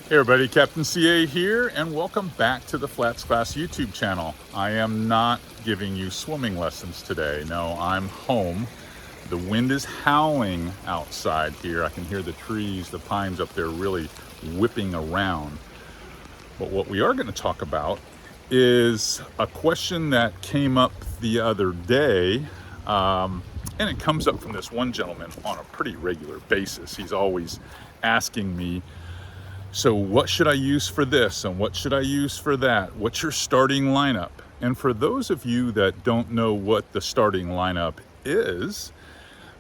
Hey everybody, Captain CA here, and welcome back to the FlatsClass YouTube channel. I am not giving you swimming lessons today. No, I'm home. The wind is howling outside here. I can hear the trees, the pines up there really whipping around. But what we are going to talk about is a question that came up the other day, and it comes up from this one gentleman on a pretty regular basis. He's always asking me, so what should I use for this and what should I use for that? What's your starting lineup? And for those of you that don't know what the starting lineup is,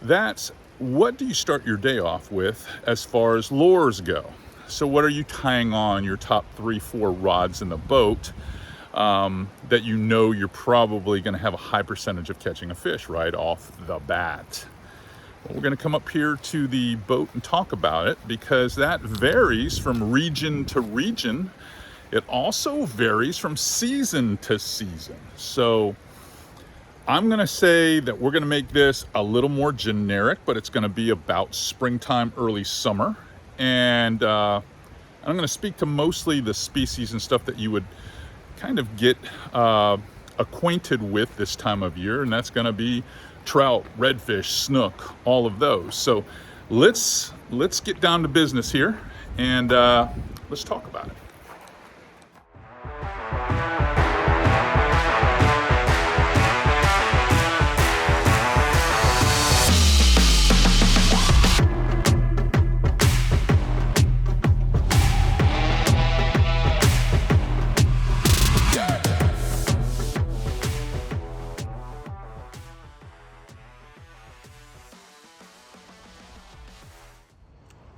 that's what do you start your day off with as far as lures go. So what are you tying on your top 3-4 rods in the boat that you know you're probably going to have a high percentage of catching a fish right off the bat? Well, we're going to come up here to the boat and talk about it because that varies from region to region. It also varies from season to season. So I'm going to say that we're going to make this a little more generic, but it's going to be about springtime, early summer. And I'm going to speak to mostly the species and stuff that you would kind of get acquainted with this time of year, and that's going to be trout, redfish, snook, all of those. So let's get down to business here and let's talk about it.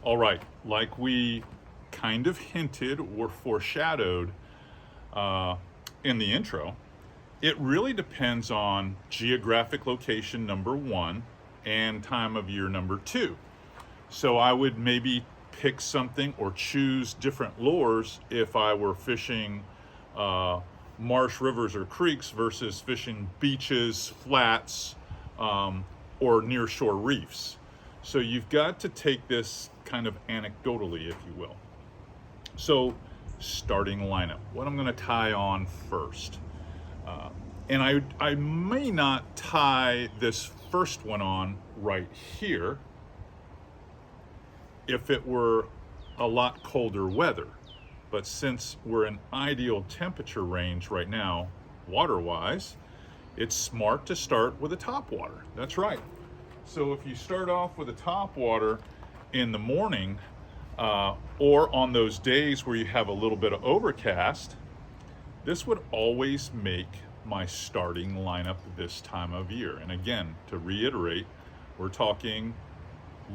All right, like we kind of hinted or foreshadowed in the intro, it really depends on geographic location, number one, and time of year, number two. So I would maybe pick something or choose different lures if I were fishing marsh, rivers, or creeks versus fishing beaches, flats, or near shore reefs. So you've got to take this kind of anecdotally, if you will. So starting lineup, what I'm going to tie on first. And I may not tie this first one on right here if it were a lot colder weather. But since we're in ideal temperature range right now, water-wise, it's smart to start with a topwater. That's right. So if you start off with a topwater in the morning, or on those days where you have a little bit of overcast, this would always make my starting lineup this time of year. And again, to reiterate, we're talking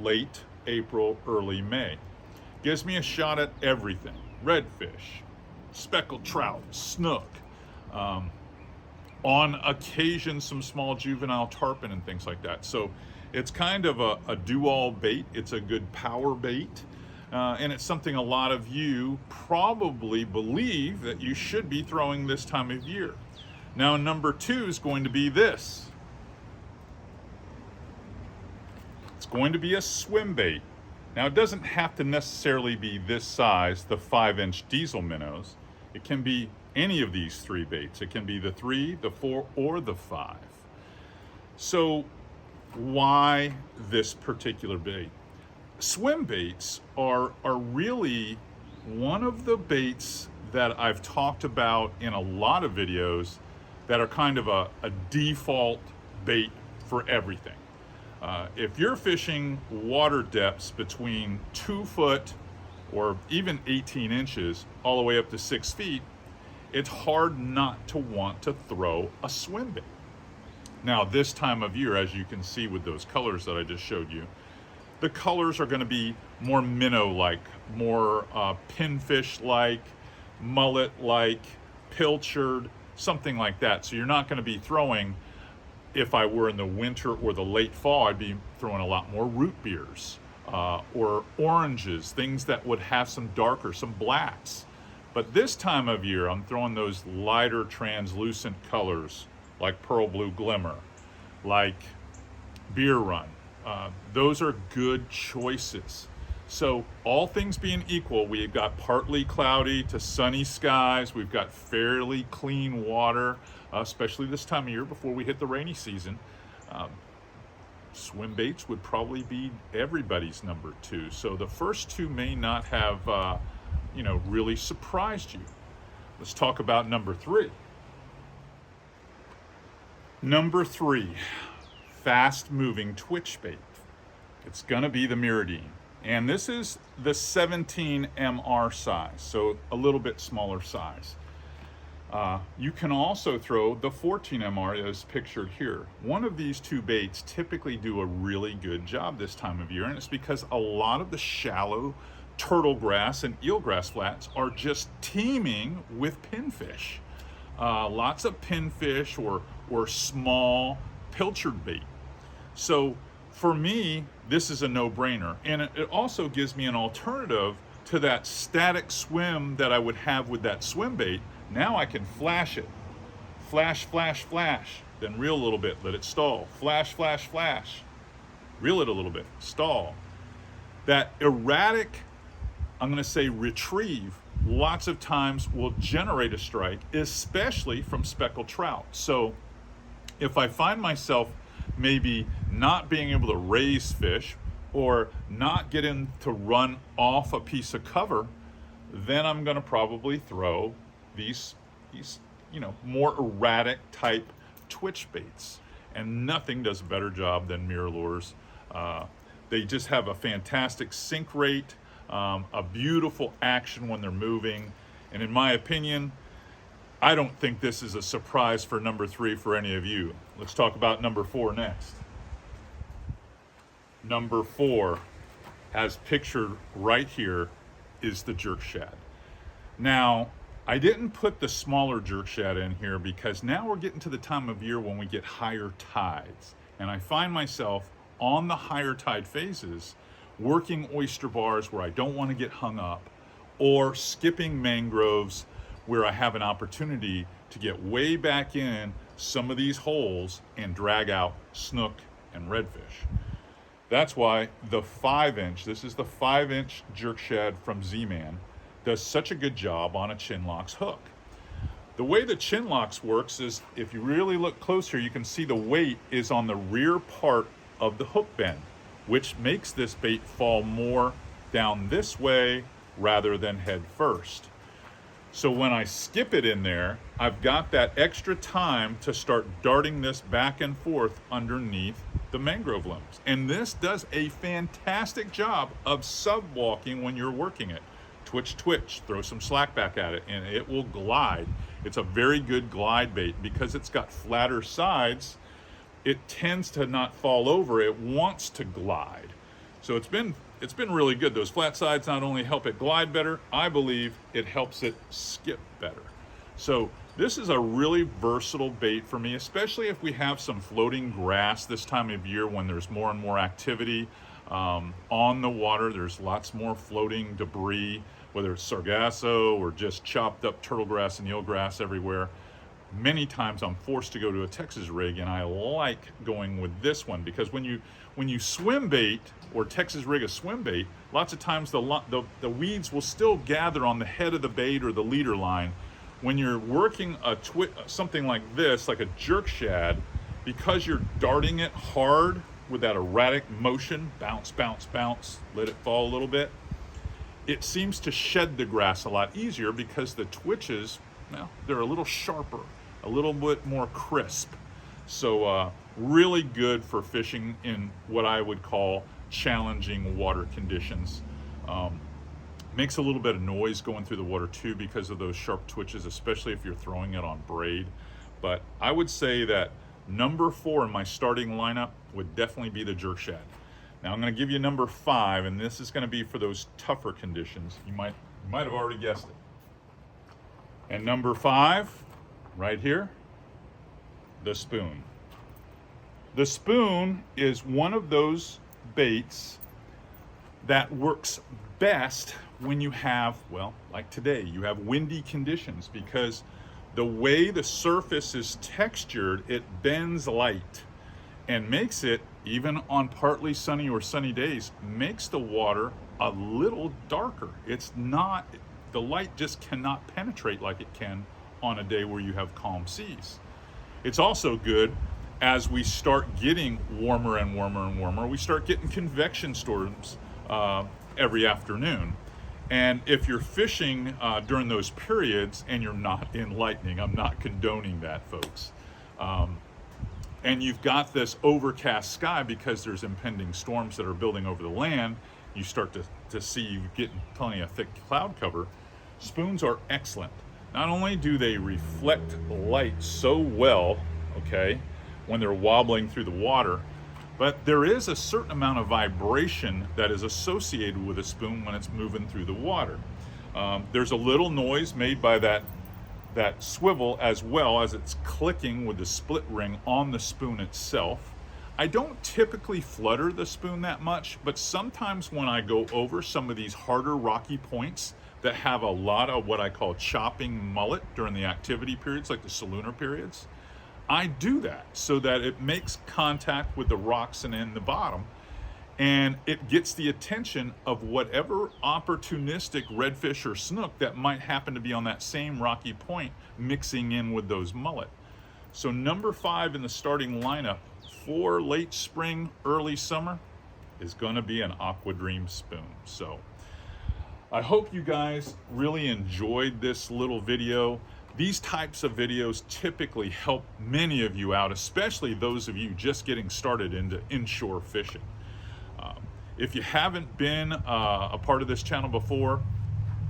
late April, early May. Gives me a shot at everything: redfish, speckled trout, snook, on occasion some small juvenile tarpon and things like that. So it's kind of a do-all bait. It's a good power bait, and it's something a lot of you probably believe that you should be throwing this time of year. Now, number two is going to be this. It's going to be a Swimbait. Now, it doesn't have to necessarily be this size, the 5-inch diesel minnows. It can be any of these three baits. It can be the 3, the 4, or the 5. So why this particular bait? Swim baits are really one of the baits that I've talked about in a lot of videos that are kind of a default bait for everything. If you're fishing water depths between 2 foot or even 18 inches all the way up to 6 feet, it's hard not to want to throw a swim bait. Now, this time of year, as you can see with those colors that I just showed you, the colors are going to be more minnow-like, more pinfish-like, mullet-like, pilchard, something like that. So you're not going to be throwing, if I were in the winter or the late fall, I'd be throwing a lot more root beers or oranges, things that would have some darker, some blacks. But this time of year, I'm throwing those lighter translucent colors like pearl blue glimmer, like beer run. Those are good choices. So all things being equal, we've got partly cloudy to sunny skies. We've got fairly clean water, especially this time of year before we hit the rainy season. Swim baits would probably be everybody's number 2. So the first 2 may not have, really surprised you. Let's talk about number 3. Number 3, fast moving twitch bait. It's gonna be the Mirrolure. And this is the 17 MR size, so a little bit smaller size. You can also throw the 14 MR as pictured here. One of these 2 baits typically do a really good job this time of year, and it's because a lot of the shallow turtle grass and eelgrass flats are just teeming with pinfish. Lots of pinfish or small pilchard bait. So for me, this is a no-brainer, and it also gives me an alternative to that static swim that I would have with that swim bait. Now I can flash it. Flash, flash, flash. Then reel a little bit, let it stall. Flash, flash, flash. Reel it a little bit, stall. That erratic, I'm gonna say retrieve, lots of times will generate a strike, especially from speckled trout. So if I find myself maybe not being able to raise fish or not getting to run off a piece of cover, then I'm going to probably throw these more erratic type twitch baits. And nothing does a better job than Mirrolures. They just have a fantastic sink rate, a beautiful action when they're moving, and in my opinion, I don't think this is a surprise for number 3 for any of you. Let's talk about number 4 next. Number 4, as pictured right here, is the jerk shad. Now, I didn't put the smaller jerk shad in here because now we're getting to the time of year when we get higher tides. And I find myself on the higher tide phases working oyster bars where I don't want to get hung up, or skipping mangroves where I have an opportunity to get way back in some of these holes and drag out snook and redfish. That's why the 5-inch, this is the 5-inch jerk shad from Z-Man, does such a good job on a Chinlocks hook. The way the Chinlocks works is, if you really look closer, you can see the weight is on the rear part of the hook bend, which makes this bait fall more down this way rather than head first. So when I skip it in there, I've got that extra time to start darting this back and forth underneath the mangrove limbs. And this does a fantastic job of sub-walking when you're working it. Twitch, twitch, throw some slack back at it, and it will glide. It's a very good glide bait because it's got flatter sides. It tends to not fall over, it wants to glide. So it's been really good. Those flat sides not only help it glide better, I believe it helps it skip better. So this is a really versatile bait for me, especially if we have some floating grass this time of year when there's more and more activity on the water. There's lots more floating debris, whether it's sargasso or just chopped up turtle grass and eelgrass everywhere. Many times I'm forced to go to a Texas rig, and I like going with this one because when you swim bait or Texas rig a swim bait, lots of times the weeds will still gather on the head of the bait or the leader line. When you're working something like this, like a jerk shad, because you're darting it hard with that erratic motion, bounce, bounce, bounce, let it fall a little bit, it seems to shed the grass a lot easier because the twitches, well, they're a little sharper, a little bit more crisp. So really good for fishing in what I would call challenging water conditions. Makes a little bit of noise going through the water too because of those sharp twitches, especially if you're throwing it on braid. But I would say that number 4 in my starting lineup would definitely be the jerk shad. Now I'm going to give you number 5, and this is going to be for those tougher conditions. You might have already guessed it. And number 5, right here, the spoon. The spoon is one of those baits that works best when you have, well, like today, you have windy conditions, because the way the surface is textured, it bends light and makes it, even on partly sunny or sunny days, makes the water a little darker. It's not, the light just cannot penetrate like it can on a day where you have calm seas. It's also good as we start getting warmer and warmer and warmer. We start getting convection storms every afternoon. And if you're fishing during those periods and you're not in lightning, I'm not condoning that, folks. And you've got this overcast sky because there's impending storms that are building over the land, you start to see you getting plenty of thick cloud cover. Spoons are excellent. Not only do they reflect light so well, okay, when they're wobbling through the water, but there is a certain amount of vibration that is associated with a spoon when it's moving through the water. There's a little noise made by that swivel as well as it's clicking with the split ring on the spoon itself. I don't typically flutter the spoon that much, but sometimes when I go over some of these harder rocky points that have a lot of what I call chopping mullet during the activity periods, like the salooner periods, I do that so that it makes contact with the rocks and in the bottom, and it gets the attention of whatever opportunistic redfish or snook that might happen to be on that same rocky point mixing in with those mullet. So number 5 in the starting lineup for late spring, early summer is going to be an Aqua Dream spoon. So I hope you guys really enjoyed this little video. These types of videos typically help many of you out, especially those of you just getting started into inshore fishing. If you haven't been a part of this channel before,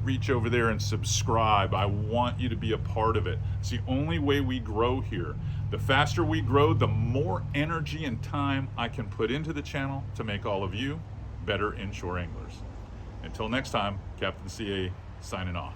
reach over there and subscribe. I want you to be a part of it. It's the only way we grow here. The faster we grow, the more energy and time I can put into the channel to make all of you better inshore anglers. Until next time, Captain CA signing off.